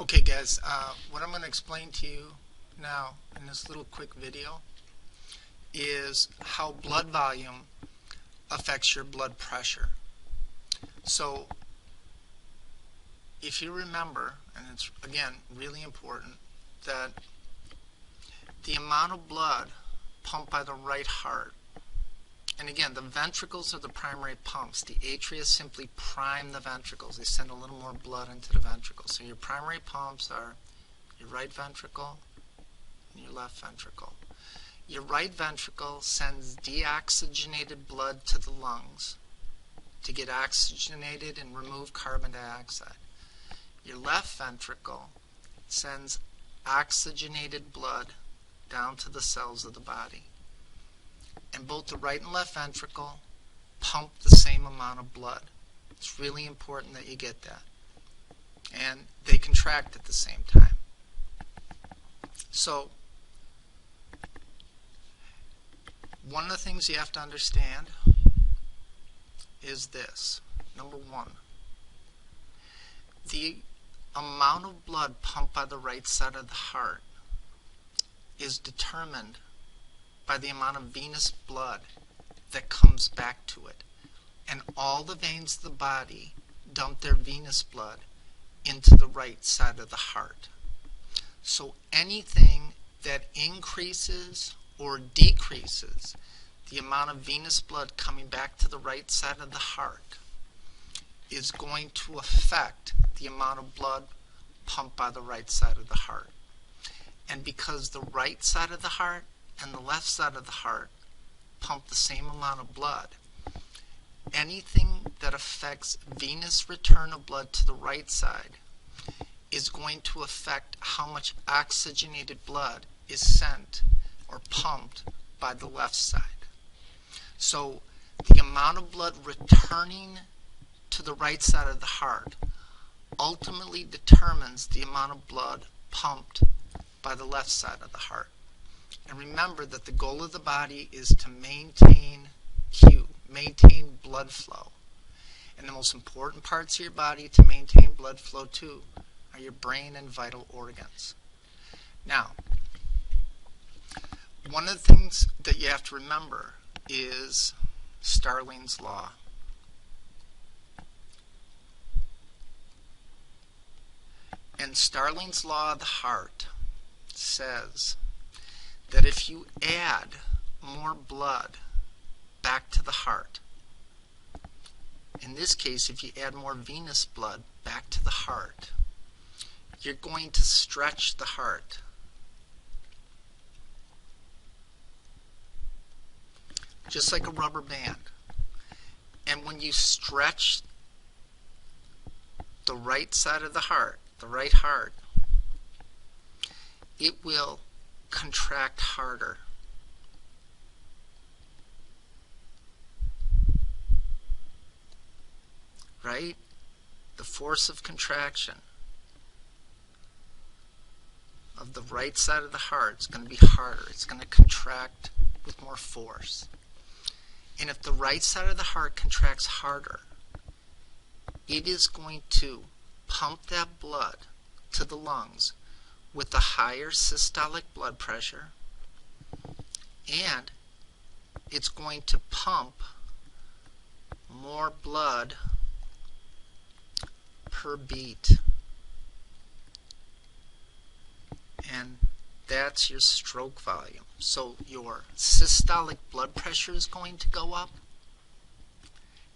Okay guys, what I'm going to explain to you now in this little quick video is how blood volume affects your blood pressure. So if you remember, and it's again really important, that the amount of blood pumped by the right heart, and again the ventricles are the primary pumps. The atria simply prime the ventricles. They send a little more blood into the ventricles. So your primary pumps are your right ventricle and your left ventricle. Your right ventricle sends deoxygenated blood to the lungs to get oxygenated and remove carbon dioxide. Your left ventricle sends oxygenated blood down to the cells of the body. And both the right and left ventricle pump the same amount of blood. It's really important that you get that. And they contract at the same time. So, one of the things you have to understand is this. Number one, the amount of blood pumped by the right side of the heart is determined by the amount of venous blood that comes back to it. And all the veins of the body dump their venous blood into the right side of the heart. So anything that increases or decreases the amount of venous blood coming back to the right side of the heart is going to affect the amount of blood pumped by the right side of the heart. And because the right side of the heart and the left side of the heart pump the same amount of blood, anything that affects venous return of blood to the right side is going to affect how much oxygenated blood is sent or pumped by the left side. So the amount of blood returning to the right side of the heart ultimately determines the amount of blood pumped by the left side of the heart. And remember that the goal of the body is to maintain maintain blood flow. And the most important parts of your body to maintain blood flow too are your brain and vital organs. Now, one of the things that you have to remember is Starling's law. And Starling's law of the heart says that if you add more blood back to the heart, in this case if you add more venous blood back to the heart, you're going to stretch the heart. Just like a rubber band. And when you stretch the right side of the heart, the right heart, it will contract harder. Right? The force of contraction of the right side of the heart is going to be harder. It's going to contract with more force. And if the right side of the heart contracts harder, it is going to pump that blood to the lungs with a higher systolic blood pressure, and it's going to pump more blood per beat. And that's your stroke volume. So your systolic blood pressure is going to go up,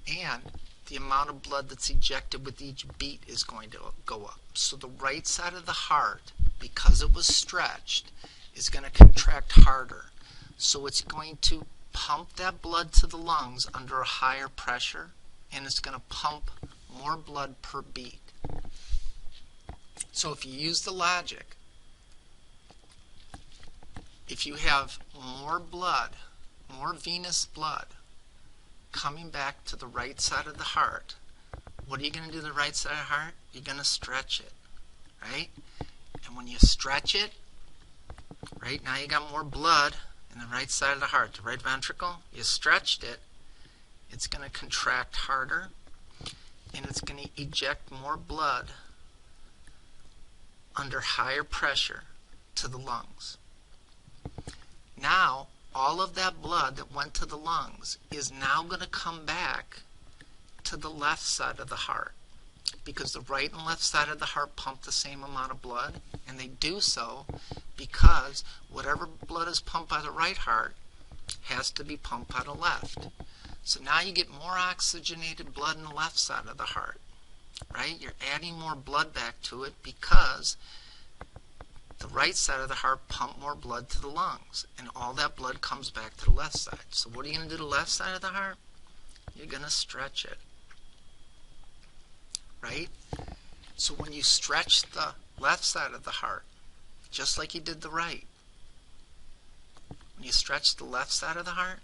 and the amount of blood that's ejected with each beat is going to go up. So the right side of the heart, because it was stretched, is going to contract harder. So it's going to pump that blood to the lungs under a higher pressure, and it's going to pump more blood per beat. So if you use the logic, if you have more blood, more venous blood coming back to the right side of the heart, what are you going to do to the right side of the heart? You're going to stretch it, right? And when you stretch it, right, now you got more blood in the right side of the heart, the right ventricle. You stretched it, it's going to contract harder, and it's going to eject more blood under higher pressure to the lungs. Now, all of that blood that went to the lungs is now going to come back to the left side of the heart, because the right and left side of the heart pump the same amount of blood, and they do so because whatever blood is pumped by the right heart has to be pumped by the left. So now you get more oxygenated blood in the left side of the heart, right? You're adding more blood back to it because the right side of the heart pumped more blood to the lungs, and all that blood comes back to the left side. So what are you going to do to the left side of the heart? You're going to stretch it, right? So when you stretch the left side of the heart, just like you did the right, when you stretch the left side of the heart,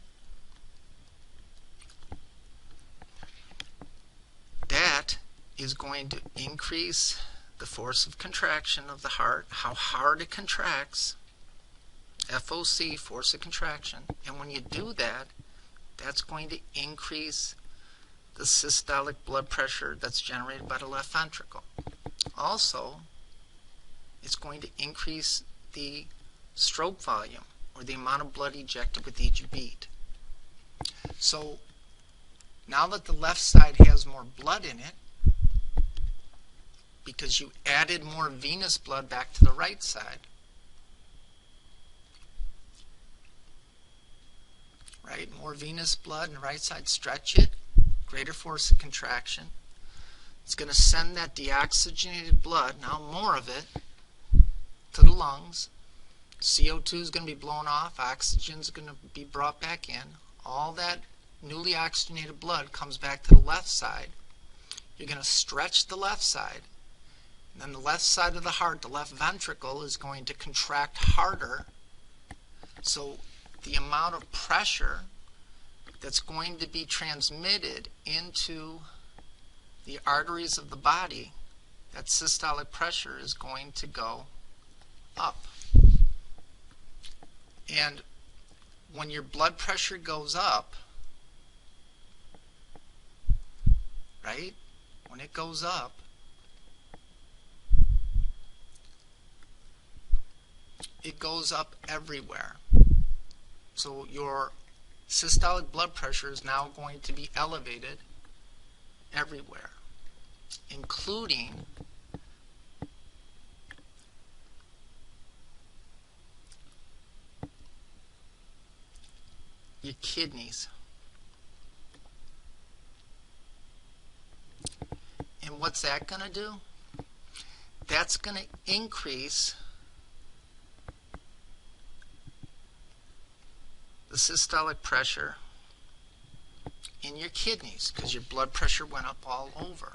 that is going to increase the force of contraction of the heart, how hard it contracts, FOC, force of contraction. And when you do that, that's going to increase the systolic blood pressure that's generated by the left ventricle. Also, it's going to increase the stroke volume, or the amount of blood ejected with each beat. So now that the left side has more blood in it, because you added more venous blood back to the right side, right? More venous blood in the right side, stretch it, greater force of contraction. It's going to send that deoxygenated blood, now more of it, to the lungs. CO2 is going to be blown off, oxygen is going to be brought back in. All that newly oxygenated blood comes back to the left side. You're going to stretch the left side. And then the left side of the heart, the left ventricle, is going to contract harder. So the amount of pressure that's going to be transmitted into the arteries of the body, that systolic pressure, is going to go up. And when your blood pressure goes up, right? When it goes up, it goes up everywhere. So your systolic blood pressure is now going to be elevated everywhere, including your kidneys. And what's that going to do? That's going to increase the systolic pressure in your kidneys, because your blood pressure went up all over.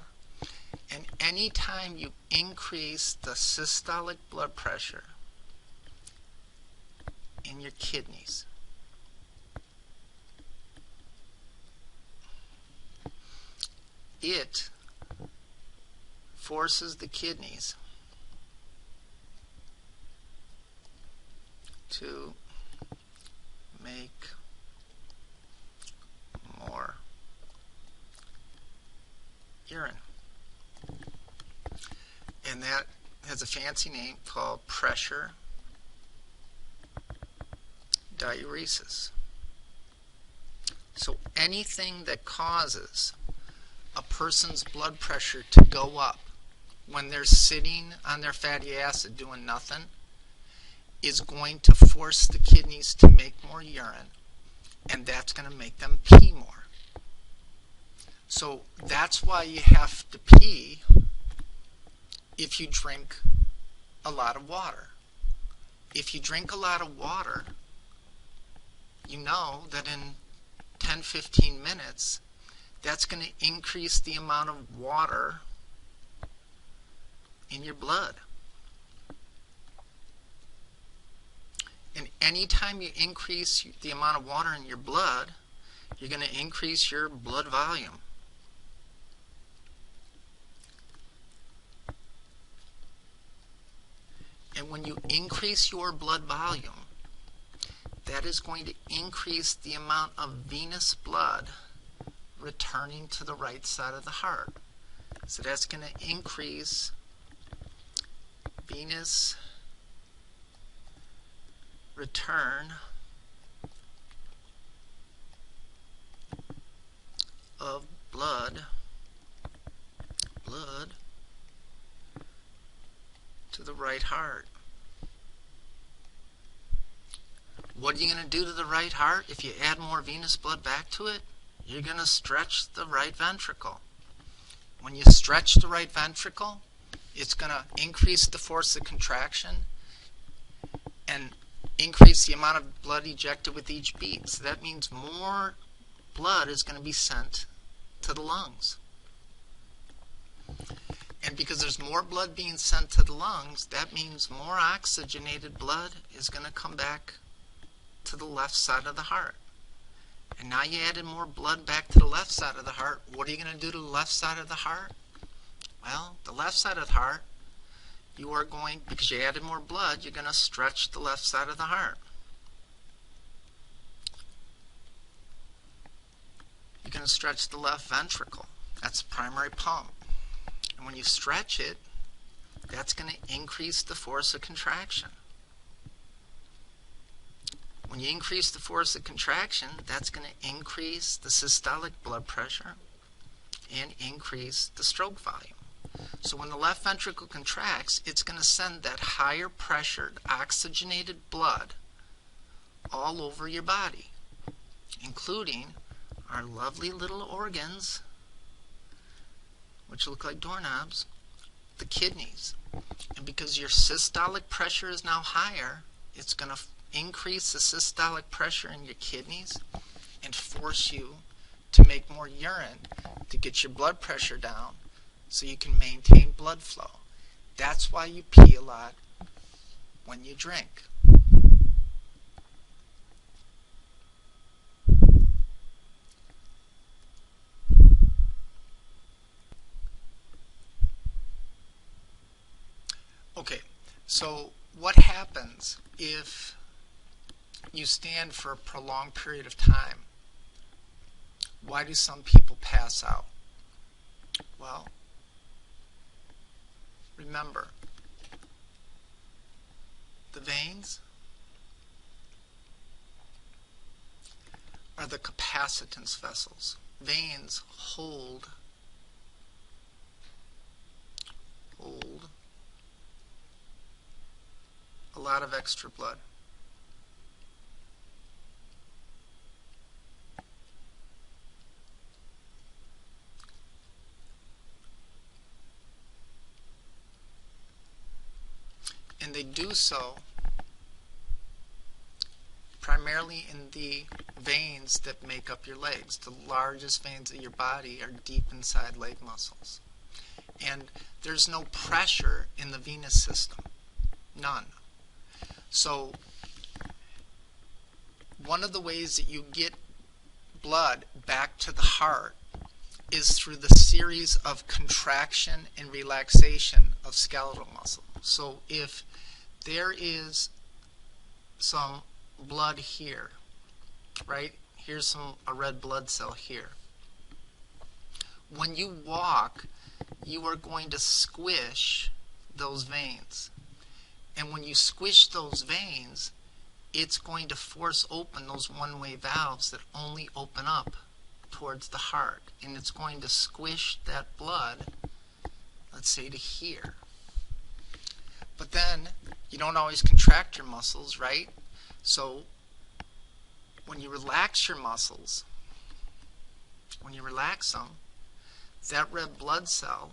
And anytime you increase the systolic blood pressure in your kidneys, it forces the kidneys to make more urine. And that has a fancy name called pressure diuresis. So anything that causes a person's blood pressure to go up when they're sitting on their fatty acid doing nothing is going to force the kidneys to make more urine, and that's going to make them pee more. So that's why you have to pee if you drink a lot of water. If you drink a lot of water, you know that in 10-15 minutes, that's going to increase the amount of water in your blood. And anytime you increase the amount of water in your blood, you're going to increase your blood volume. And when you increase your blood volume, that is going to increase the amount of venous blood returning to the right side of the heart. So that's going to increase venous return of blood to the right heart. What are you going to do to the right heart if you add more venous blood back to it? You're going to stretch the right ventricle. When you stretch the right ventricle, it's going to increase the force of contraction and increase the amount of blood ejected with each beat. So that means more blood is going to be sent to the lungs. And because there's more blood being sent to the lungs, that means more oxygenated blood is going to come back to the left side of the heart. And now you added more blood back to the left side of the heart. What are you going to do to the left side of the heart? Well, the left side of the heart, you are going, because you added more blood, you're going to stretch the left side of the heart. You're going to stretch the left ventricle. That's the primary pump. And when you stretch it, that's going to increase the force of contraction. When you increase the force of contraction, that's going to increase the systolic blood pressure and increase the stroke volume. So when the left ventricle contracts, it's going to send that higher pressured oxygenated blood all over your body, including our lovely little organs, which look like doorknobs, the kidneys. And because your systolic pressure is now higher, it's going to increase the systolic pressure in your kidneys and force you to make more urine to get your blood pressure down so you can maintain blood flow. That's why you pee a lot when you drink. Okay, so what happens if you stand for a prolonged period of time? Why do some people pass out? Well, remember, the veins are the capacitance vessels. Veins hold a lot of extra blood. And they do so primarily in the veins that make up your legs. The largest veins of your body are deep inside leg muscles. And there's no pressure in the venous system. None. So one of the ways that you get blood back to the heart is through the series of contraction and relaxation of skeletal muscle. So if there is some blood here, right? Here's a red blood cell here. When you walk, you are going to squish those veins. And when you squish those veins, it's going to force open those one-way valves that only open up towards the heart. And it's going to squish that blood, let's say, to here. But then you don't always contract your muscles, right? So when you relax your muscles, when you relax them, that red blood cell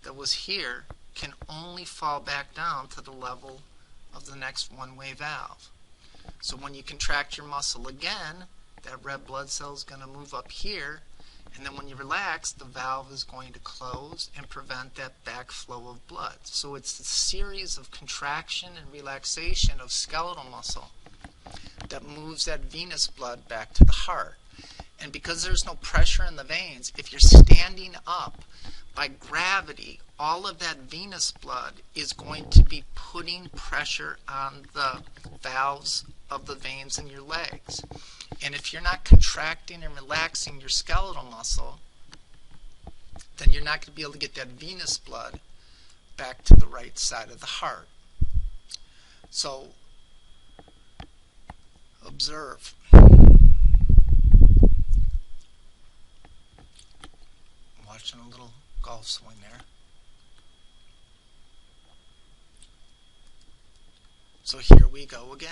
that was here can only fall back down to the level of the next one-way valve. So when you contract your muscle again, that red blood cell is going to move up here, and then when you relax, the valve is going to close and prevent that backflow of blood. So it's a series of contraction and relaxation of skeletal muscle that moves that venous blood back to the heart. And because there's no pressure in the veins, if you're standing up, by gravity, all of that venous blood is going to be putting pressure on the valves of the veins in your legs. And if you're not contracting and relaxing your skeletal muscle, then you're not going to be able to get that venous blood back to the right side of the heart. So observe. Watching a little golf swing there. So here we go again.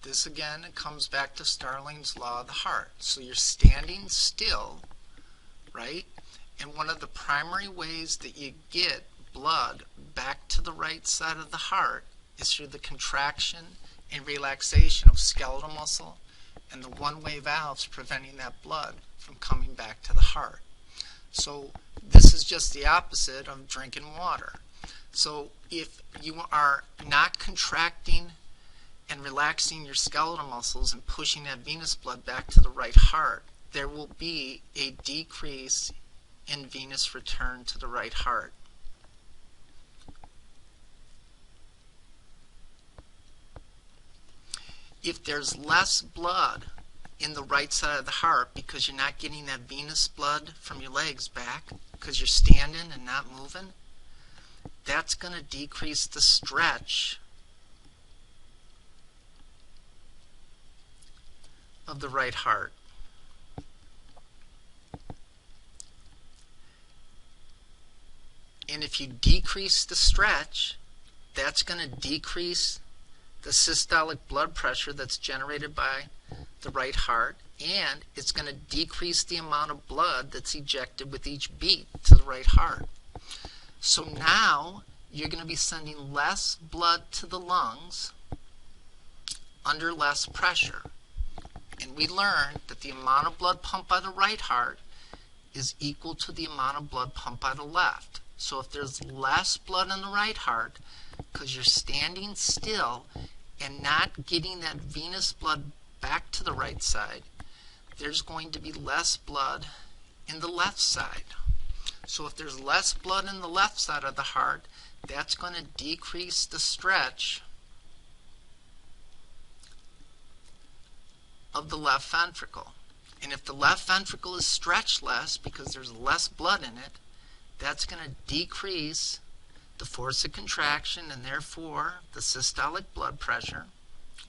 This again comes back to Starling's law of the heart. So you're standing still, right? And one of the primary ways that you get blood back to the right side of the heart is through the contraction and relaxation of skeletal muscle and the one-way valves preventing that blood from coming back to the heart. So this is just the opposite of drinking water. So if you are not contracting and relaxing your skeletal muscles and pushing that venous blood back to the right heart, there will be a decrease in venous return to the right heart. If there's less blood in the right side of the heart because you're not getting that venous blood from your legs back because you're standing and not moving, that's going to decrease the stretch of the right heart. And if you decrease the stretch, that's going to decrease the systolic blood pressure that's generated by the right heart, and it's going to decrease the amount of blood that's ejected with each beat to the right heart. So now you're going to be sending less blood to the lungs under less pressure. And we learned that the amount of blood pumped by the right heart is equal to the amount of blood pumped by the left. So if there's less blood in the right heart because you're standing still and not getting that venous blood back to the right side, there's going to be less blood in the left side. So if there's less blood in the left side of the heart, that's going to decrease the stretch of the left ventricle. And if the left ventricle is stretched less because there's less blood in it, that's going to decrease the force of contraction and therefore the systolic blood pressure,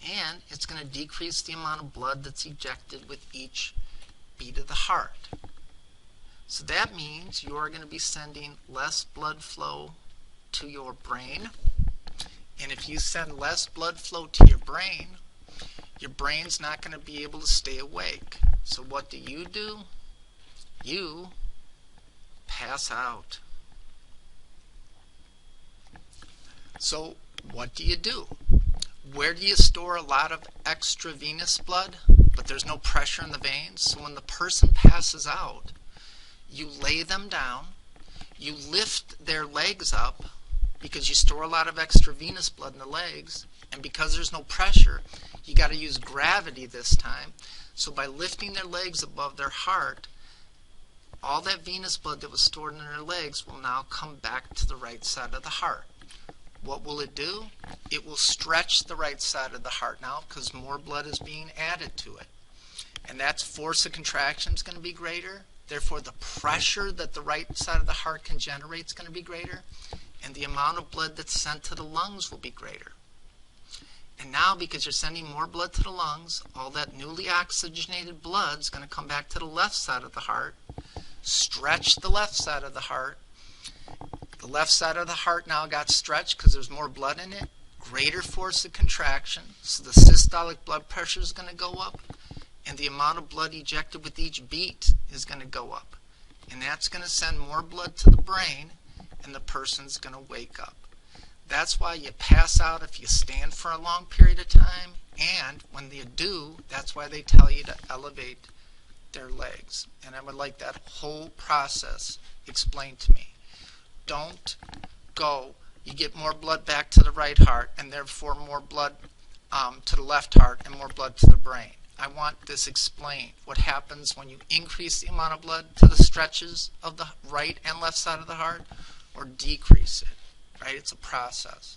and it's going to decrease the amount of blood that's ejected with each beat of the heart. So that means you're going to be sending less blood flow to your brain, and if you send less blood flow to your brain's not going to be able to stay awake. So what do? You pass out. So what do you do? Where do you store a lot of extra venous blood, but there's no pressure in the veins? So when the person passes out, you lay them down, you lift their legs up because you store a lot of extra venous blood in the legs, and because there's no pressure, you got to use gravity this time. So by lifting their legs above their heart, all that venous blood that was stored in their legs will now come back to the right side of the heart. What will it do? It will stretch the right side of the heart now because more blood is being added to it. And that's force of contraction is going to be greater. Therefore, the pressure that the right side of the heart can generate is going to be greater. And the amount of blood that's sent to the lungs will be greater. And now, because you're sending more blood to the lungs, all that newly oxygenated blood is going to come back to the left side of the heart, stretch the left side of the heart. The left side of the heart now got stretched because there's more blood in it, greater force of contraction, so the systolic blood pressure is going to go up, and the amount of blood ejected with each beat is going to go up. And that's going to send more blood to the brain, and the person's going to wake up. That's why you pass out if you stand for a long period of time, and when you do, that's why they tell you to elevate their legs. And I would like that whole process explained to me. Don't go, you get more blood back to the right heart, and therefore more blood to the left heart and more blood to the brain. I want this explained. What happens when you increase the amount of blood to the stretches of the right and left side of the heart, or decrease it, right? It's a process.